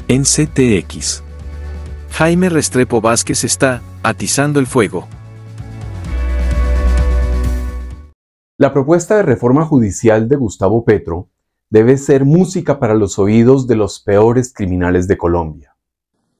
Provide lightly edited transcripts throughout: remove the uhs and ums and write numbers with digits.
En CTX. Jaime Restrepo Vázquez está atizando el fuego. La propuesta de reforma judicial de Gustavo Petro debe ser música para los oídos de los peores criminales de Colombia.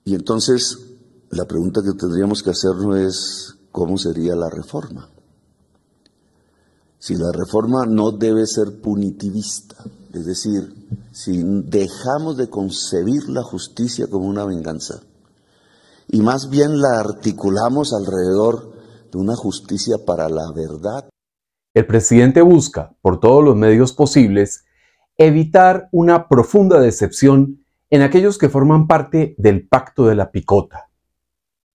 Y entonces, la pregunta que tendríamos que hacernos es, ¿cómo sería la reforma? Si la reforma no debe ser punitivista, es decir, si dejamos de concebir la justicia como una venganza, y más bien la articulamos alrededor de una justicia para la verdad. El presidente busca, por todos los medios posibles, evitar una profunda decepción en aquellos que forman parte del pacto de la picota.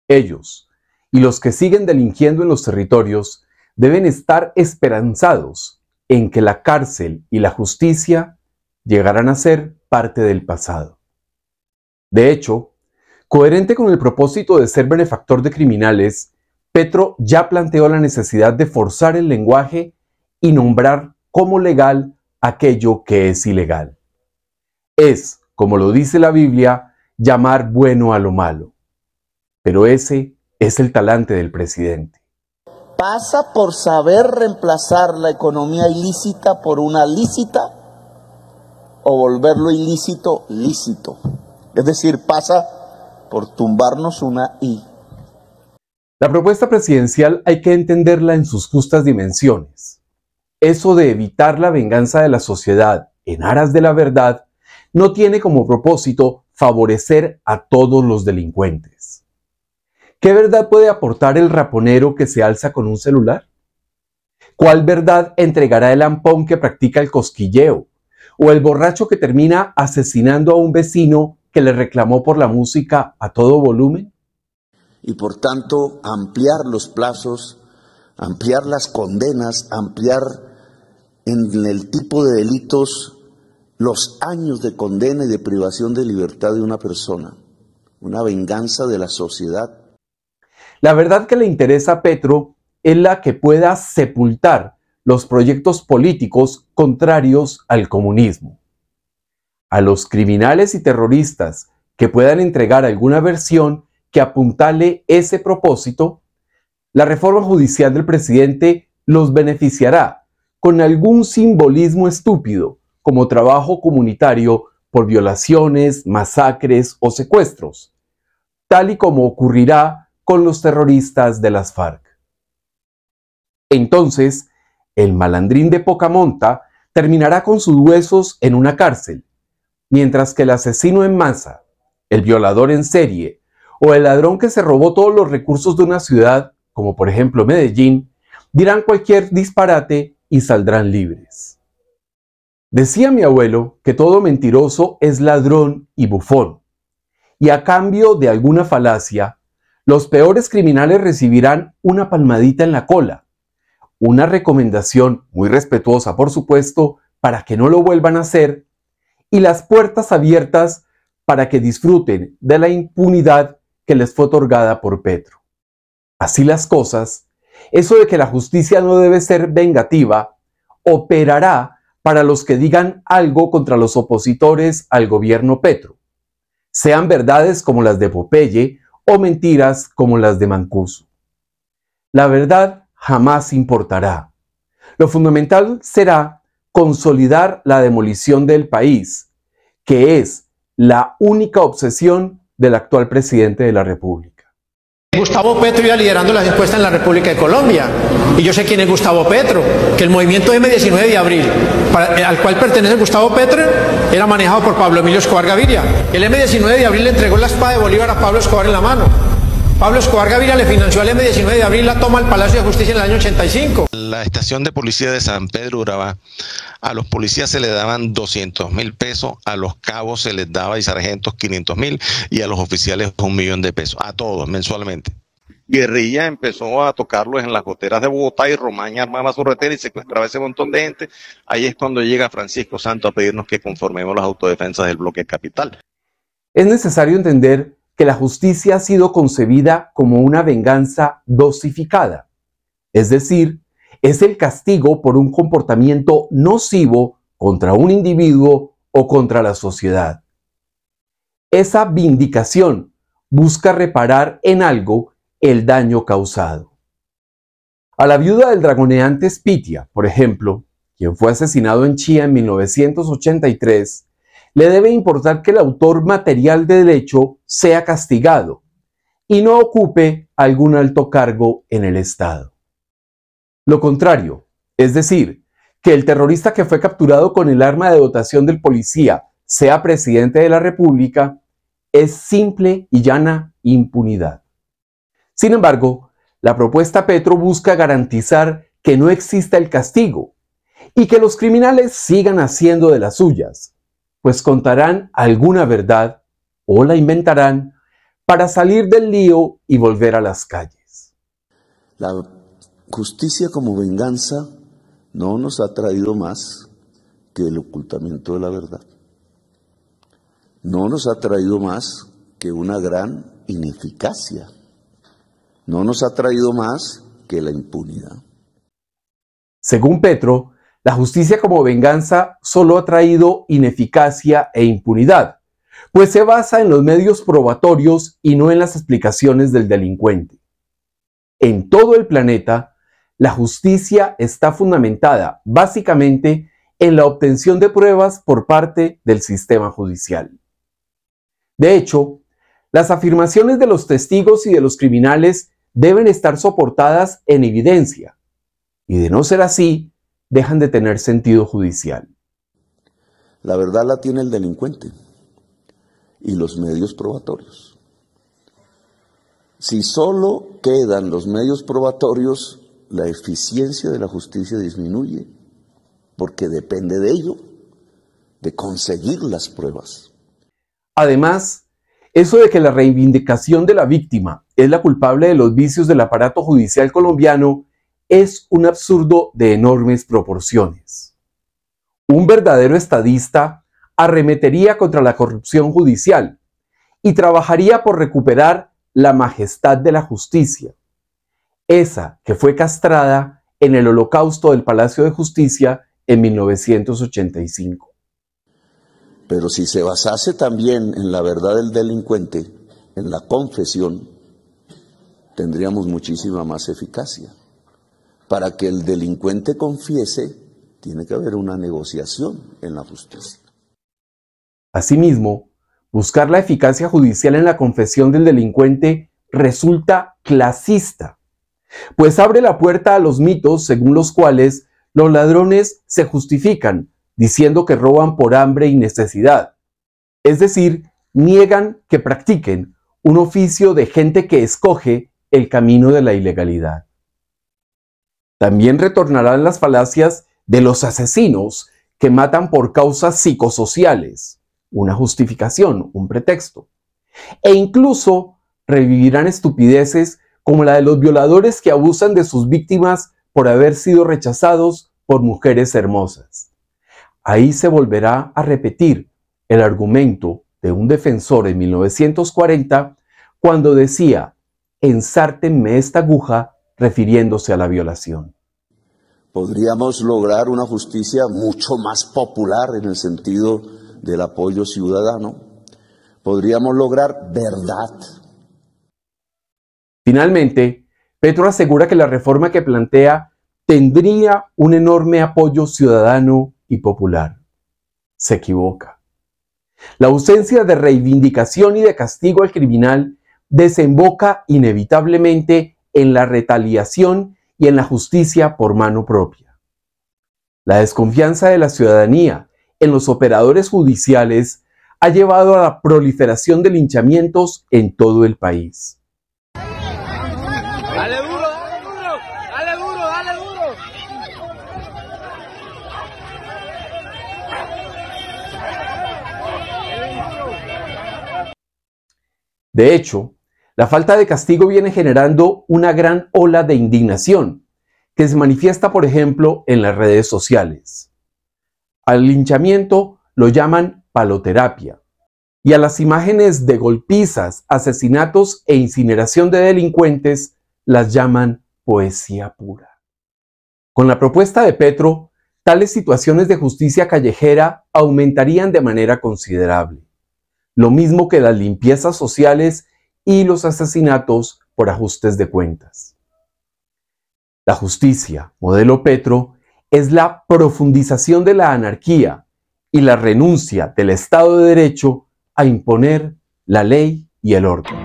Ellos, y los que siguen delinquiendo en los territorios, deben estar esperanzados en que la cárcel y la justicia llegarán a ser parte del pasado. De hecho, coherente con el propósito de ser benefactor de criminales, Petro ya planteó la necesidad de forzar el lenguaje y nombrar como legal aquello que es ilegal. Es, como lo dice la Biblia, llamar bueno a lo malo. Pero ese es el talante del presidente. Pasa por saber reemplazar la economía ilícita por una lícita o volverlo ilícito lícito. Es decir, pasa por tumbarnos una I. La propuesta presidencial hay que entenderla en sus justas dimensiones. Eso de evitar la venganza de la sociedad en aras de la verdad no tiene como propósito favorecer a todos los delincuentes. ¿Qué verdad puede aportar el raponero que se alza con un celular? ¿Cuál verdad entregará el ampón que practica el cosquilleo? ¿O el borracho que termina asesinando a un vecino que le reclamó por la música a todo volumen? Y por tanto, ampliar los plazos, ampliar las condenas, ampliar en el tipo de delitos los años de condena y de privación de libertad de una persona. Una venganza de la sociedad. La verdad que le interesa a Petro es la que pueda sepultar los proyectos políticos contrarios al comunismo. A los criminales y terroristas que puedan entregar alguna versión que apuntale ese propósito, la reforma judicial del presidente los beneficiará con algún simbolismo estúpido, como trabajo comunitario por violaciones, masacres o secuestros, tal y como ocurrirá con los terroristas de las FARC. Entonces, el malandrín de poca monta terminará con sus huesos en una cárcel, mientras que el asesino en masa, el violador en serie o el ladrón que se robó todos los recursos de una ciudad, como por ejemplo Medellín, dirán cualquier disparate y saldrán libres. Decía mi abuelo que todo mentiroso es ladrón y bufón, y a cambio de alguna falacia, los peores criminales recibirán una palmadita en la cola, una recomendación muy respetuosa, por supuesto, para que no lo vuelvan a hacer, y las puertas abiertas para que disfruten de la impunidad que les fue otorgada por Petro. Así las cosas, eso de que la justicia no debe ser vengativa, operará para los que digan algo contra los opositores al gobierno Petro, sean verdades como las de Popeye o mentiras como las de Mancuso. La verdad jamás importará. Lo fundamental será consolidar la demolición del país, que es la única obsesión del actual presidente de la República. Gustavo Petro iba liderando las encuestas en la República de Colombia. Y yo sé quién es Gustavo Petro, que el movimiento M-19 de abril, al cual pertenece Gustavo Petro, era manejado por Pablo Emilio Escobar Gaviria. El M-19 de abril le entregó la espada de Bolívar a Pablo Escobar en la mano. Pablo Escobar Gaviria le financió al M-19 de abril la toma al Palacio de Justicia en el año 85. La estación de policía de San Pedro Urabá, a los policías se les daban 200.000 pesos, a los cabos se les daba y sargentos 500.000 y a los oficiales 1.000.000 de pesos, a todos mensualmente. Guerrilla empezó a tocarlos en las goteras de Bogotá y Romaña armaba su retera y secuestraba a ese montón de gente. Ahí es cuando llega Francisco Santos a pedirnos que conformemos las autodefensas del bloque capital. Es necesario entender que la justicia ha sido concebida como una venganza dosificada, es decir, es el castigo por un comportamiento nocivo contra un individuo o contra la sociedad. Esa vindicación busca reparar en algo el daño causado. A la viuda del dragoneante Spitia, por ejemplo, quien fue asesinado en Chía en 1983, le debe importar que el autor material del hecho sea castigado y no ocupe algún alto cargo en el Estado. Lo contrario, es decir, que el terrorista que fue capturado con el arma de dotación del policía sea presidente de la República, es simple y llana impunidad. Sin embargo, la propuesta Petro busca garantizar que no exista el castigo y que los criminales sigan haciendo de las suyas, pues contarán alguna verdad o la inventarán para salir del lío y volver a las calles. La justicia como venganza no nos ha traído más que el ocultamiento de la verdad. No nos ha traído más que una gran ineficacia. No nos ha traído más que la impunidad. Según Petro, la justicia como venganza solo ha traído ineficacia e impunidad, pues se basa en los medios probatorios y no en las explicaciones del delincuente. En todo el planeta, la justicia está fundamentada básicamente en la obtención de pruebas por parte del sistema judicial. De hecho, las afirmaciones de los testigos y de los criminales deben estar soportadas en evidencia, y de no ser así, dejan de tener sentido judicial. La verdad la tiene el delincuente y los medios probatorios. Si solo quedan los medios probatorios, la eficiencia de la justicia disminuye, porque depende de ello, de conseguir las pruebas. Además, eso de que la reivindicación de la víctima es la culpable de los vicios del aparato judicial colombiano es un absurdo de enormes proporciones. Un verdadero estadista arremetería contra la corrupción judicial y trabajaría por recuperar la majestad de la justicia, esa que fue castrada en el Holocausto del Palacio de Justicia en 1985. Pero si se basase también en la verdad del delincuente, en la confesión, tendríamos muchísima más eficacia. Para que el delincuente confiese, tiene que haber una negociación en la justicia. Asimismo, buscar la eficacia judicial en la confesión del delincuente resulta clasista, pues abre la puerta a los mitos según los cuales los ladrones se justifican diciendo que roban por hambre y necesidad, es decir, niegan que practiquen un oficio de gente que escoge el camino de la ilegalidad. También retornarán las falacias de los asesinos que matan por causas psicosociales, una justificación, un pretexto, e incluso revivirán estupideces como la de los violadores que abusan de sus víctimas por haber sido rechazados por mujeres hermosas. Ahí se volverá a repetir el argumento de un defensor en 1940 cuando decía: ensártenme esta aguja, refiriéndose a la violación. Podríamos lograr una justicia mucho más popular en el sentido del apoyo ciudadano. Podríamos lograr verdad. Finalmente, Petro asegura que la reforma que plantea tendría un enorme apoyo ciudadano y popular. Se equivoca. La ausencia de reivindicación y de castigo al criminal desemboca inevitablemente en la retaliación y en la justicia por mano propia. La desconfianza de la ciudadanía en los operadores judiciales ha llevado a la proliferación de linchamientos en todo el país. ¡Dale duro, dale duro! ¡Dale duro, dale duro! De hecho, la falta de castigo viene generando una gran ola de indignación, que se manifiesta, por ejemplo, en las redes sociales. Al linchamiento lo llaman paloterapia, y a las imágenes de golpizas, asesinatos e incineración de delincuentes las llaman poesía pura. Con la propuesta de Petro, tales situaciones de justicia callejera aumentarían de manera considerable. lo mismo que las limpiezas sociales y los asesinatos por ajustes de cuentas. La justicia, modelo Petro, es la profundización de la anarquía y la renuncia del Estado de Derecho a imponer la ley y el orden.